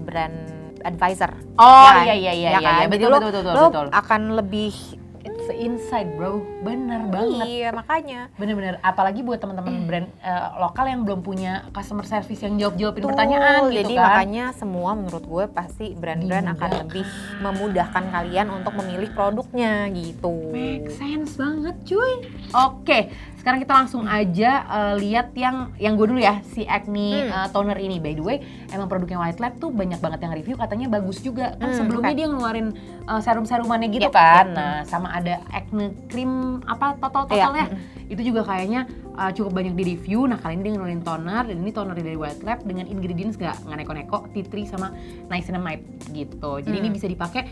brand advisor. Oh Ya kan? iya Ya kan? iya, Jadi betul lo, betul lo betul. akan lebih It's inside bro, bener banget. Iya makanya. Bener-bener, apalagi buat teman-teman brand lokal yang belum punya customer service yang jawabin Betul, pertanyaan gitu jadi kan. makanya semua menurut gue pasti brand-brand akan lebih memudahkan kalian untuk memilih produknya gitu. Make sense banget cuy. Oke, sekarang kita langsung aja lihat yang gue dulu ya, si acne toner ini. By the way, emang produknya White Lab tuh banyak banget yang review katanya bagus juga. Kan sebelumnya dia ngeluarin serum-serumannya gitu kan. Nah, sama ada acne cream apa total-totalnya. Itu juga kayaknya cukup banyak di review. Nah, kali ini dia ngeluarin toner, dan ini toner dari White Lab dengan ingredients nggak neko-neko, tea tree sama niacinamide gitu. Jadi ini bisa dipakai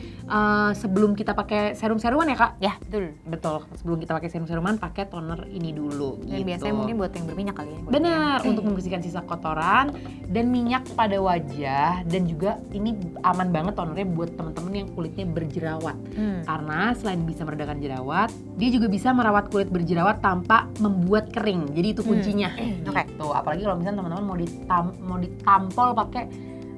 sebelum kita pakai serum-seruman ya Kak? Ya betul. Betul, sebelum kita pakai serum-seruman pakai toner ini dulu Dan gitu. biasanya mungkin buat yang berminyak kali ya. Benar, untuk membersihkan sisa kotoran dan minyak pada wajah, dan juga ini aman banget tonernya buat teman-teman yang kulitnya berjerawat. Karena selain bisa meredakan jerawat, dia juga bisa merawat kulit berjerawat tanpa membuat kering. Jadi itu kuncinya. Oke. Gitu. Apalagi kalau misalnya teman-teman mau ditampol pakai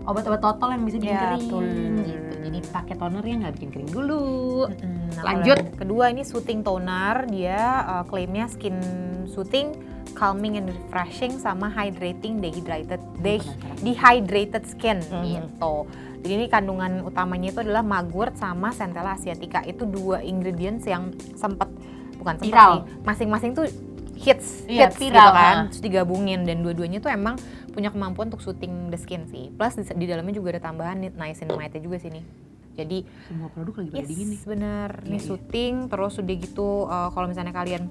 obat-obat total yang bisa bikin Ya, kering betul. gitu. Jadi pakai toner yang nggak bikin kering dulu. Nah, Lanjut. kalau yang kedua ini soothing toner, dia klaimnya skin soothing, calming and refreshing sama hydrating dehydrated skin gitu. Jadi ini kandungan utamanya itu adalah magwort sama centella asiatica. Itu 2 ingredients yang bukan sempet Viral. sih, masing-masing tuh hits Iya, gitu viral, kan, ha. terus digabungin, dan dua-duanya tuh emang punya kemampuan untuk soothing the skin sih. Plus di dalamnya juga ada tambahan niacinamide juga sini. Jadi Semua produk lagi pada dingin nih. bener, Iya, ini iya. soothing, terus udah gitu kalau misalnya kalian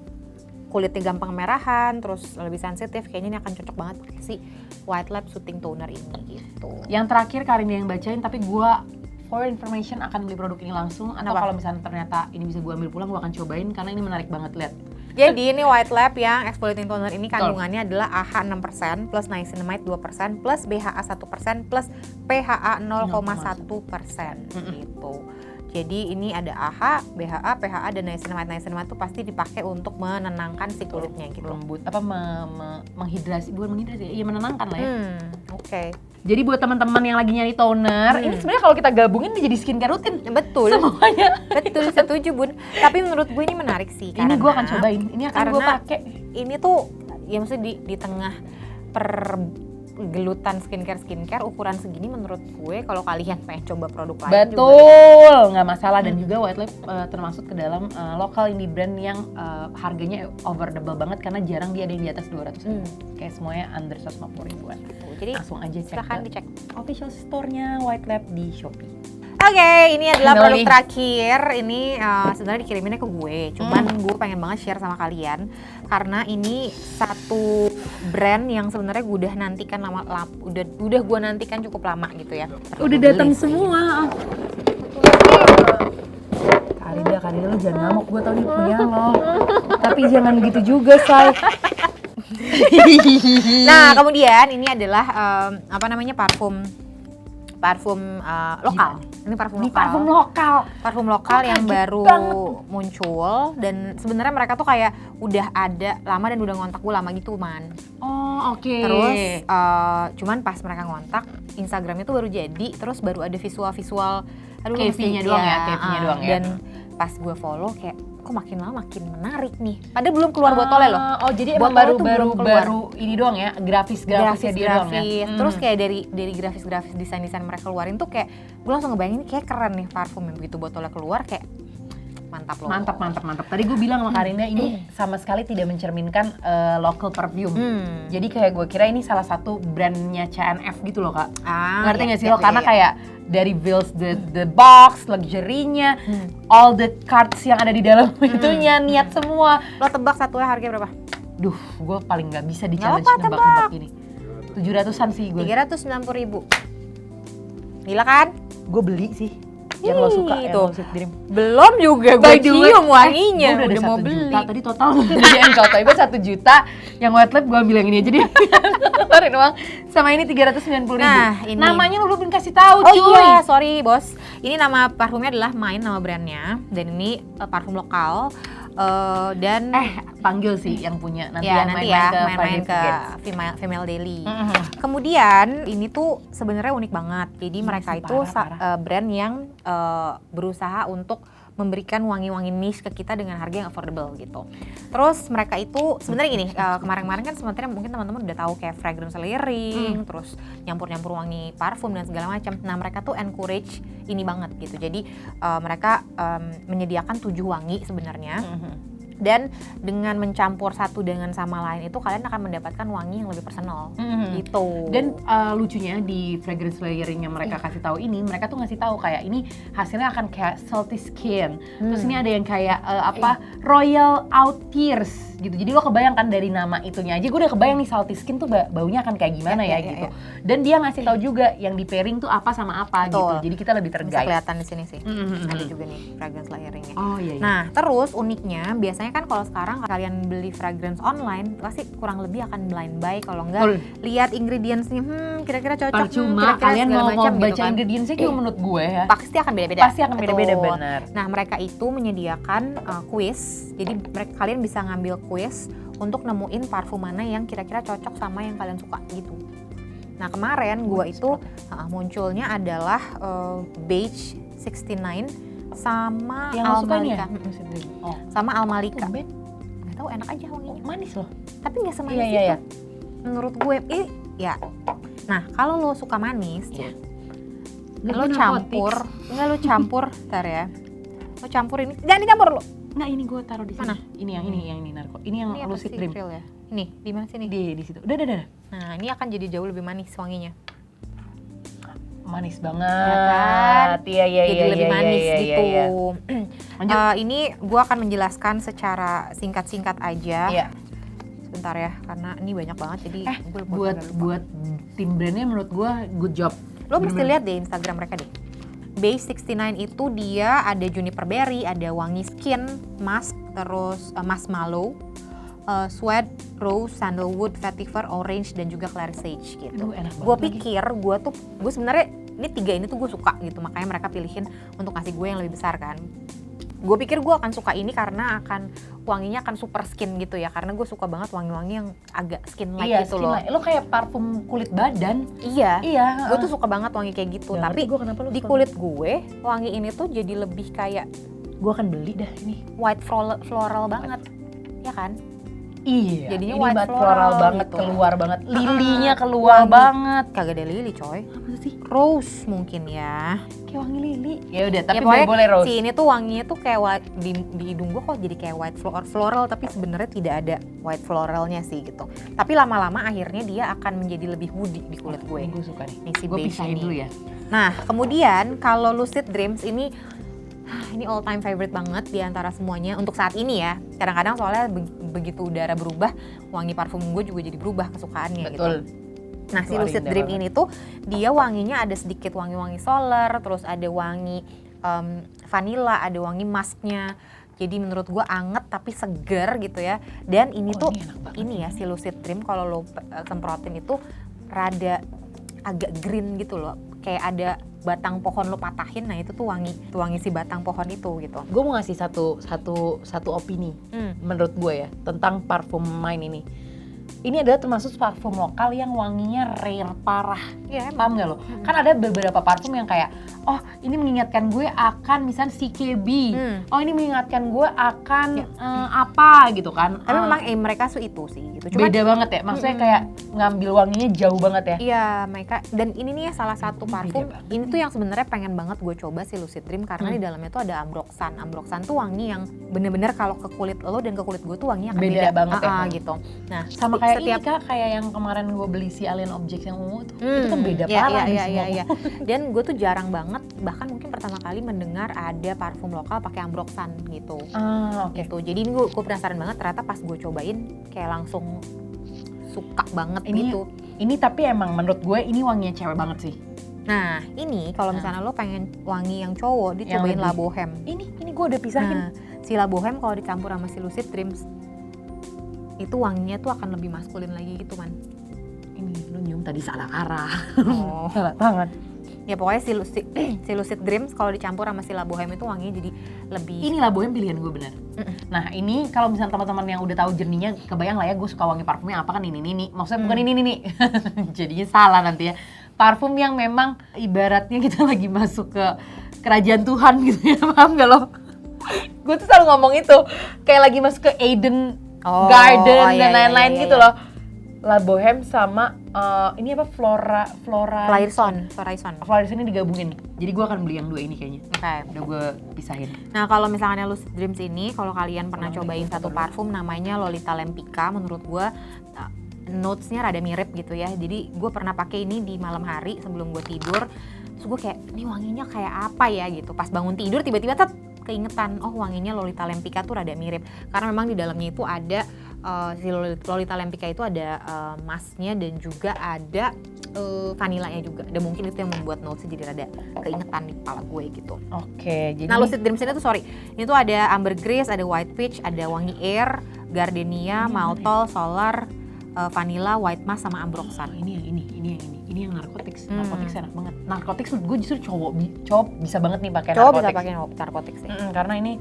kulitnya gampang merahan, terus lebih sensitif, kayaknya ini akan cocok banget pakai si White Lab soothing toner ini gitu. Yang terakhir Karin yang bacain, tapi gua for information akan beli produk ini langsung. Atau Kenapa? kalau misalnya ternyata ini bisa gua ambil pulang, gua akan cobain karena ini menarik banget, lihat. Jadi ini White Lab yang exfoliating toner ini kandungannya adalah AHA 6% plus niacinamide 2% plus BHA 1% plus PHA 0,1% gitu. Jadi ini ada AHA, BHA, PHA dan niacinamide. Niacinamide itu pasti dipakai untuk menenangkan si kulitnya gitu. Lembut, apa menghidrasi, bukan menghidrasi, iya menenangkan lah ya. Oke. Jadi buat teman-teman yang lagi nyari toner, ini sebenarnya kalau kita gabungin dia jadi skincare rutin. Betul. Semuanya. Betul, setuju Bun. Tapi menurut gue ini menarik sih. Ini gua akan cobain, ini akan gua karena pakai. Ini tuh, ya maksudnya di tengah pergelutan skincare ukuran segini, menurut gue kalau kalian pengen coba produk lain juga. Betul, nggak masalah. Dan juga White Lab termasuk ke dalam lokal indie brand yang harganya affordable banget karena jarang dia ada yang di atas 200 ribu. Kayak semuanya under 150 ribuan. Jadi Langsung aja cek silahkan ke dicek. official store-nya White Lab di Shopee. Oke, ini adalah Noli. produk terakhir. Ini sebenarnya dikiriminnya ke gue, cuman gue pengen banget share sama kalian karena ini satu brand yang sebenarnya gue udah nantikan udah gue nantikan cukup lama gitu ya. Udah datang semua. Karida lu jangan ngamuk, gue tau nih punya lo. Tapi jangan gitu juga, Say. Nah, kemudian ini adalah parfum lokal. Ini parfum lokal. Parfum lokal. Parfum lokal yang Kaget baru banget. muncul, dan sebenarnya mereka tuh kayak udah ada lama dan udah ngontak gue lama gitu, Man. Oh, oke. Terus cuman pas mereka ngontak, Instagramnya tuh baru jadi, terus baru ada visual KV-nya doang ya, KV-nya doang ya. Dan pas gue follow kayak kok makin lama makin menarik nih. Padahal belum keluar botolnya loh. Oh, jadi emang Botolnya tuh belum keluar. baru ini doang ya, grafisnya dia doang ya. Terus kayak dari grafis desain mereka keluarin tuh kayak gue langsung ngebayangin kayak keren nih parfum yang begitu botolnya keluar, kayak mantap loh. Mantap. Tadi gue bilang sama Karinda ini sama sekali tidak mencerminkan local perfume. Jadi kayak gue kira ini salah satu brandnya CNF gitu loh, Kak. Ngerti nggak sih lo? Karena kayak dari Vils the box, luxury-nya, all the cards yang ada di dalam itunya, niat semua. Lo tebak satunya harganya berapa? Duh, gue paling nggak bisa di Nggak challenge apa, nebak-nebak ini. 700-an sih gue. 390.000. Gila kan? Gue beli sih. yang lo suka yang tuh. Lucid Dream. Belum juga gue By the way, cium wanginya, Gua udah ada mau 1 beli. juta tadi total. Jadi yang total itu 1 juta, yang white lab gue ambil yang ini aja deh. Keluarin uang. Sama ini 390.000. Nah, ini. Namanya lu belum kasih tahu, Oh cuy. iya, sorry bos. Ini nama parfumnya adalah Mine, nama brandnya. Dan ini parfum lokal. Dan Panggil sih yang punya nanti ya yang nanti main-main ya ke main-main ke Friday female daily. Mhm. Kemudian ini tuh sebenarnya unik banget. Jadi mereka sih, itu parah. brand yang berusaha untuk memberikan wangi-wangi niche ke kita dengan harga yang affordable gitu. Terus mereka itu sebenarnya gini, kemarin-kemarin kan sebenarnya mungkin teman-teman udah tahu kayak fragrance layering, terus nyampur-nyampur wangi parfum dan segala macam. Nah mereka tuh encourage ini banget gitu. Jadi mereka menyediakan 7 wangi sebenarnya. Dan dengan mencampur satu dengan sama lain itu kalian akan mendapatkan wangi yang lebih personal gitu. Dan lucunya di fragrance layering yang mereka kasih tahu ini, mereka tuh ngasih tahu kayak ini hasilnya akan kayak salty skin. Terus ini ada yang kayak royal out tears gitu. Jadi lo kebayangkan dari nama itunya aja, gue udah kebayang nih salty skin tuh baunya akan kayak gimana ya gitu. Dan dia ngasih tahu juga yang di pairing tuh apa sama apa gitu. Jadi kita lebih bisa terguide. kelihatan di sini sih. Ada juga nih fragrance layeringnya. Oh iya. Nah, terus uniknya biasanya kan kalau sekarang kalian beli fragrance online pasti kurang lebih akan blind buy, kalau enggak lihat ingredients-nya kira-kira cocok. Percuma kira-kira kalian segala mau macam gitu baca kan. ingredients-nya juga menurut gue ya. Pasti akan beda-beda. Pasti akan beda-beda, Betul. benar. Nah, mereka itu menyediakan quiz. Jadi kalian bisa ngambil quiz untuk nemuin parfum mana yang kira-kira cocok sama yang kalian suka gitu. Nah, kemarin gue itu munculnya adalah Beige 69 sama Yang lo suka ini ya? Almalika. Sama Almalika. Tumben. Nggak tahu, enak aja wanginya. Manis loh. Tapi nggak semanis Iya. itu. Menurut gue, ya. Nah, kalau lo suka manis, lo campur, ntar ya. Lo campur ini, jangan dicampur lo. Nah ini gue taruh di sini. Mana? Ini yang ini narko. Ini yang Ini apa Lucid sih, Dream. April ya? Ini, di mana sini? Di situ. Udah. Nah, ini akan jadi jauh lebih manis wanginya. Manis banget. Ya kan? Iya. Jadi lebih manis gitu. Iya. Lanjut. Ini gue akan menjelaskan secara singkat-singkat aja. Iya. Sebentar ya, karena ini banyak banget jadi gue buat tim brandnya menurut gue good job. Lo mesti lihat deh Instagram mereka deh. Beige 69 itu dia ada juniper berry, ada wangi skin, musk, terus marshmallow, sweat, rose, sandalwood, vetiver, orange, dan juga clary sage gitu. Gue pikir gue sebenarnya ini 3 ini tuh gue suka gitu, makanya mereka pilihin untuk kasih gue yang lebih besar kan. Gue pikir gue akan suka ini karena wanginya akan super skin gitu ya, karena gue suka banget wangi-wangi yang agak skin like gitu loh. Lo kayak parfum kulit badan. Iya. Iya. Gue tuh suka banget wangi kayak gitu, Gak tapi di kulit gue wangi ini tuh jadi lebih kayak gue akan beli dah ini. white floral banget, ya kan? Iya. Jadinya ini white floral banget, gitu. keluar banget. Lilinya keluar banget. Kagak ada lili coy. Apa sih? Rose mungkin ya. Kayak wangi lili. Ya udah, tapi Ya, pokoknya boleh rose. si ini tuh wanginya tuh kayak di hidung gue kok jadi kayak white floral, tapi sebenarnya tidak ada white floralnya sih gitu. Tapi lama-lama akhirnya dia akan menjadi lebih woody di kulit gue. Gue suka nih. Nih si Gue beige pisahin ini. dulu ya. Nah, kemudian kalau Lucid Dreams ini all time favorite banget di antara semuanya untuk saat ini ya. Kadang-kadang soalnya begitu udara berubah, wangi parfum gue juga jadi berubah kesukaannya. Betul. Gitu. Nah, si Lucid Dream ini tuh dia wanginya ada sedikit wangi-wangi solar, terus ada wangi vanilla, ada wangi musknya. Jadi menurut gue anget tapi seger gitu ya. Dan ini tuh ini ya si Lucid Dream kalau lo semprotin itu rada agak green gitu loh. Kayak ada batang pohon lo patahin, nah itu tuh wangi si batang pohon itu gitu. Gue mau ngasih satu opini menurut gue ya tentang parfum Mine ini. Ini adalah termasuk parfum lokal yang wanginya rare parah. Iya, paham gak lo? Kan ada beberapa parfum yang kayak, oh ini mengingatkan gue akan misalnya CKB. Oh ini mengingatkan gue akan apa gitu kan. Tapi memang mereka itu sih gitu. Cuman, beda banget ya, maksudnya kayak ngambil wanginya jauh banget ya. Iya mereka, dan ini nih salah satu parfum, ini tuh yang sebenarnya pengen banget gue coba si Lucid Dream. Karena di dalamnya tuh ada ambroxan. Ambroxan tuh wangi yang bener-bener kalau ke kulit lo dan ke kulit gue tuh wanginya akan beda banget ya. Gitu. Nah sama kayak ini Kak, kayak yang kemarin gue beli si Alien Objects yang ungu tuh, itu kan beda parah nih semua. Iya. Dan gue tuh jarang banget, bahkan mungkin pertama kali mendengar ada parfum lokal pakai ambroxan gitu. Oke. Gitu. Jadi ini gue penasaran banget, ternyata pas gue cobain kayak langsung suka banget ini, gitu. Ini tapi emang menurut gue ini wanginya cewek banget sih. Nah, ini kalau misalnya lo pengen wangi yang cowok, dicobain lebih- La Bohème. Ini gue udah pisahin. Nah, si La Bohème kalau dicampur sama si Lucid Dreams itu wanginya tuh akan lebih maskulin lagi gitu, Man. Ini lu nyium tadi salah arah. Oh. Salah tangan. Ya pokoknya si Lucid Dreams kalau dicampur sama si La Bohème itu wanginya jadi lebih. Ini La Bohème pilihan gue benar. Nah ini kalau misalnya teman-teman yang udah tahu jerninya, kebayang lah ya gue suka wangi parfumnya apa kan ini. Maksudnya bukan ini. Jadinya salah nanti ya. Parfum yang memang ibaratnya kita lagi masuk ke kerajaan Tuhan gitu ya, paham gak lo? Gue tuh selalu ngomong itu, kayak lagi masuk ke Eden Garden dan lain-lain gitu loh. La Bohème sama ini apa Flairson. Flairson ini digabungin. Jadi gue akan beli yang dua ini kayaknya. Oke. Udah gue pisahin. Nah kalau misalnya Lucid Dreams ini, kalau kalian pernah cobain satu parfum namanya Lolita Lempicka, menurut gue notes-nya rada mirip gitu ya. Jadi gue pernah pakai ini di malam hari sebelum gue tidur. Terus gue kayak, ini wanginya kayak apa ya gitu. Pas bangun tidur tiba-tiba keingetan, oh wanginya Lolita Lempicka tuh rada mirip. Karena memang di dalamnya itu ada si Lolita Lempicka itu ada masknya dan juga ada vanilanya juga. Dan mungkin itu yang membuat notes-nya jadi rada keingetan di kepala gue gitu. Oke, jadi Nah Lucid Dreams ini tuh ini tuh ada ambergris, ada white peach, ada wangi air, gardenia, maltol, solar, vanilla, white musk sama ambroxan. Ini yang narkotics. Narkotics enak banget. Narkotics gue justru cowok bisa banget nih pakai Cowok narkotics. bisa pakai narkotics sih. Karena ini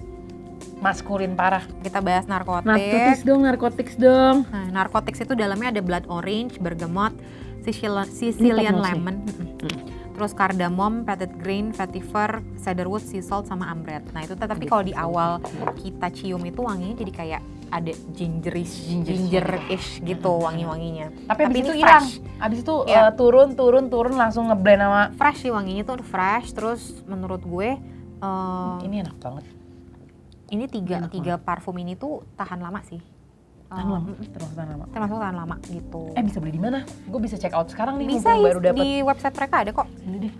maskulin parah. Kita bahas narkotics. Narkotics dong. Nah, narkotics itu dalamnya ada blood orange, bergamot, Sicilian lemon, terus cardamom, petite grain, vetiver, cedarwood, sea salt, sama ambret. Nah itu tapi kalau di awal kita cium itu wanginya jadi kayak ada ginger-ish gitu wangi-wanginya. Tapi abis itu ini hilang. fresh. Abis itu Iya. turun langsung ngeblend sama Fresh sih wanginya tuh fresh. Terus menurut gue ini enak banget. ini tiga parfum ini tuh tahan lama sih. Termasuk lama. Termasuk tahan lama gitu. Bisa beli di mana? Gue bisa check out sekarang nih. Bisa baru dapet. di website mereka ada kok. Ini deh.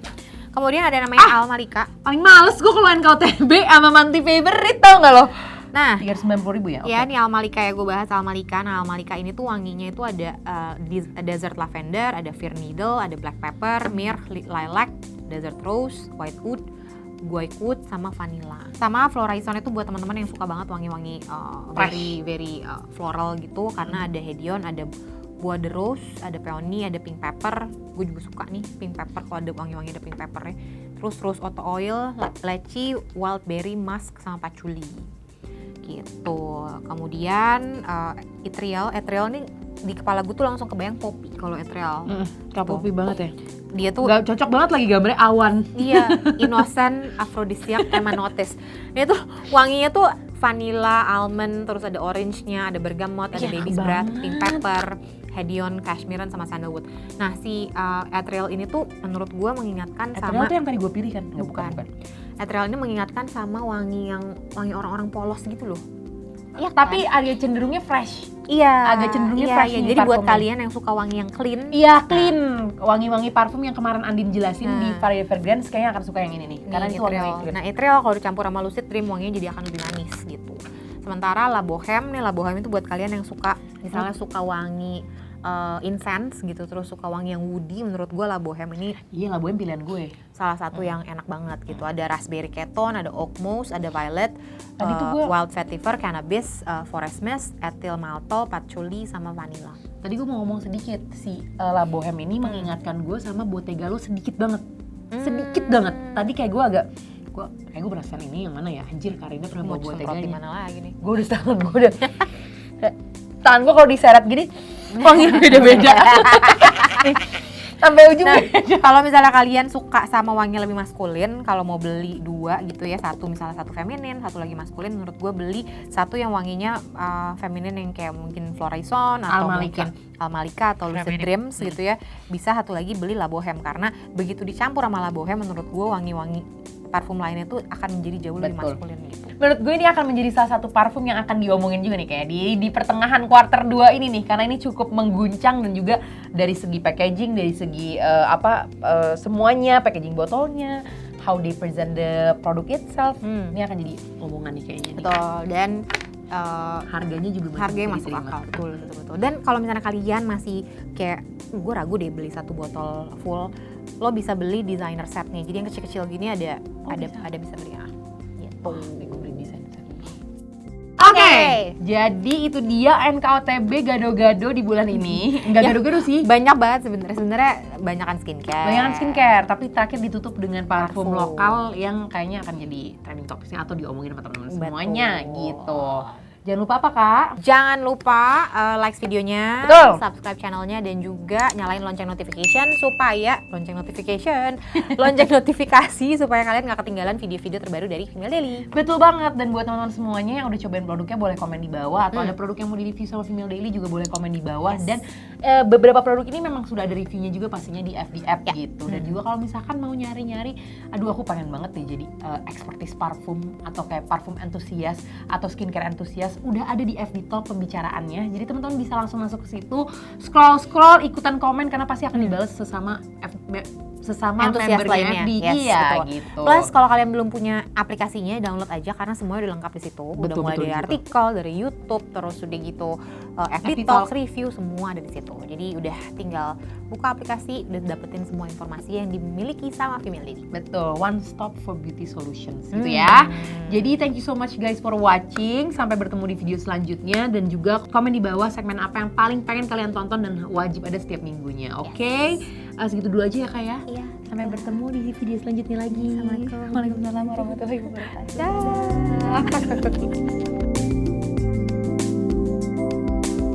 Kemudian ada namanya Almalika. Paling males gue kalau NKTB sama Manti Favorite, tau gak lo? Nah, 390.000 ya? ya ini Almalika ya, gue bahas Almalika. Nah Almalika ini tuh wanginya itu ada desert lavender, ada fir needle, ada black pepper, myrrh, lilac, desert rose, white wood, guaiac, sama vanilla. Sama Floraison itu buat teman-teman yang suka banget wangi-wangi very floral gitu, karena ada hedion, ada buah de rose, ada peony, ada pink pepper. Gue juga suka nih pink pepper, kalau ada wangi-wangi ada pink peppernya. Terus rose auto oil, lychee, wild berry, musk, sama patchouli gitu. Kemudian ethereal nih di kepala gue tuh langsung kebayang poppy kalau ethereal. Kayak poppy banget ya? Dia tuh Gak cocok banget lagi gambarnya awan. iya, innocent, aphrodisiac, emanotes. Dia tuh wanginya tuh vanilla, almond, terus ada orange-nya, ada bergamot, ada baby's breath, pink pepper, hedion, cashmerean, sama sandalwood. Nah si ethereal ini tuh menurut gue mengingatkan Ethereal sama tuh yang tadi gue pilih kan? bukan. Ethereal ini mengingatkan sama wangi orang-orang polos gitu loh. Iya, tapi agak cenderungnya fresh. Iya, Agak cenderungnya fresh nih jadi buat parfumnya. kalian yang suka wangi yang clean, Iya, clean. Wangi-wangi parfum yang kemarin Andin jelasin Nah. di Varia Fragrance kayaknya akan suka yang ini nih. Karena nih, itu wangi ethereal. clean. Nah, ethereal kalau dicampur sama Lucid Dream wanginya jadi akan lebih manis gitu. Sementara La Bohème itu buat kalian yang suka misalnya suka wangi incense gitu, terus suka wangi yang woody, menurut gue La Bohème ini Iya, La Bohème pilihan gue. salah satu yang enak banget gitu. Ada raspberry keton, ada oak moss, ada violet, Tadi tuh gua- wild vetiver, cannabis, forest mist, ethyl maltol, patchouli, sama vanilla. Tadi gue mau ngomong sedikit, si La Bohème ini mengingatkan gue sama Bottega lo sedikit banget. Sedikit banget. Tadi kayak gue kayak gue berasa ini yang mana ya? Anjir, Karina pernah bawa Mau semprot di Botteganya. mana lagi nih? Gue udah tangan gue kalau diseret gini wangi beda-beda. Sampai ujung Nah, beda. kalau misalnya kalian suka sama wangi lebih maskulin, kalau mau beli dua gitu ya, misalnya satu feminin, satu lagi maskulin, menurut gue beli satu yang wanginya feminin yang kayak mungkin Floraison atau Almalika. mungkin Almalika atau Lucid Feminin. Dreams gitu ya. Bisa satu lagi beli La Bohème, karena begitu dicampur sama La Bohème menurut gue wangi-wangi parfum lainnya tuh akan menjadi jauh lebih Betul. maskulin gitu. Menurut gue ini akan menjadi salah satu parfum yang akan diomongin juga nih kayak di pertengahan kuarter 2 ini nih, karena ini cukup mengguncang dan juga dari segi packaging, dari segi semuanya, packaging botolnya, how they present the product itself, ini akan jadi omongan nih kayaknya nih. Betul. Dan Harganya juga masih harganya bisa masuk diterima. akal, betul. Dan kalau misalnya kalian masih kayak gue ragu deh beli satu botol full, lo bisa beli designer setnya. Jadi yang kecil-kecil gini ada bisa beli gitu. Gue beli desain. Oke. Jadi itu dia NKOTB gado-gado di bulan ini. Enggak Ya, gado-gado sih. Banyak banget sebenarnya banyakan skincare. Bayangan skincare, tapi terakhir ditutup dengan parfum Parfum. lokal yang kayaknya akan jadi trending topicnya atau diomongin sama teman-teman semuanya gitu. Jangan lupa apa Kak? Jangan lupa like videonya, Betul. subscribe channelnya, dan juga nyalain lonceng notifikasi supaya kalian nggak ketinggalan video-video terbaru dari Female Daily. Betul banget, dan buat teman-teman semuanya yang udah cobain produknya boleh komen di bawah, atau ada produk yang mau di-review sama Female Daily juga boleh komen di bawah. Dan beberapa produk ini memang sudah ada reviewnya juga pastinya di FDF gitu. Dan juga kalau misalkan mau nyari-nyari, aduh aku pengen banget deh jadi expertise parfum atau kayak parfum entusias atau skincare entusias, udah ada di FD Talk pembicaraannya. Jadi teman-teman bisa langsung masuk ke situ, scroll ikutan komen karena pasti akan dibalas sesama Antusias membernya lainnya. FD. Yes, Iya betul. gitu. Plus kalau kalian belum punya aplikasinya, download aja karena semuanya udah lengkap di situ. Udah mulai dari betul. artikel, dari YouTube, terus udah gitu FD FD Talk, Talk. review, semua ada di situ. Jadi udah tinggal buka aplikasi dan dapetin semua informasi yang dimiliki sama Female Daily. Betul, one stop for beauty solutions gitu ya. Jadi thank you so much guys for watching. Sampai bertemu di video selanjutnya, dan juga komen di bawah segmen apa yang paling pengen kalian tonton dan wajib ada setiap minggunya. Oke? Segitu dulu aja ya Kak ya. Iya. Sampai bertemu di video selanjutnya lagi. Assalamualaikum. Waalaikumsalam warahmatullahi wabarakatuh. Dah.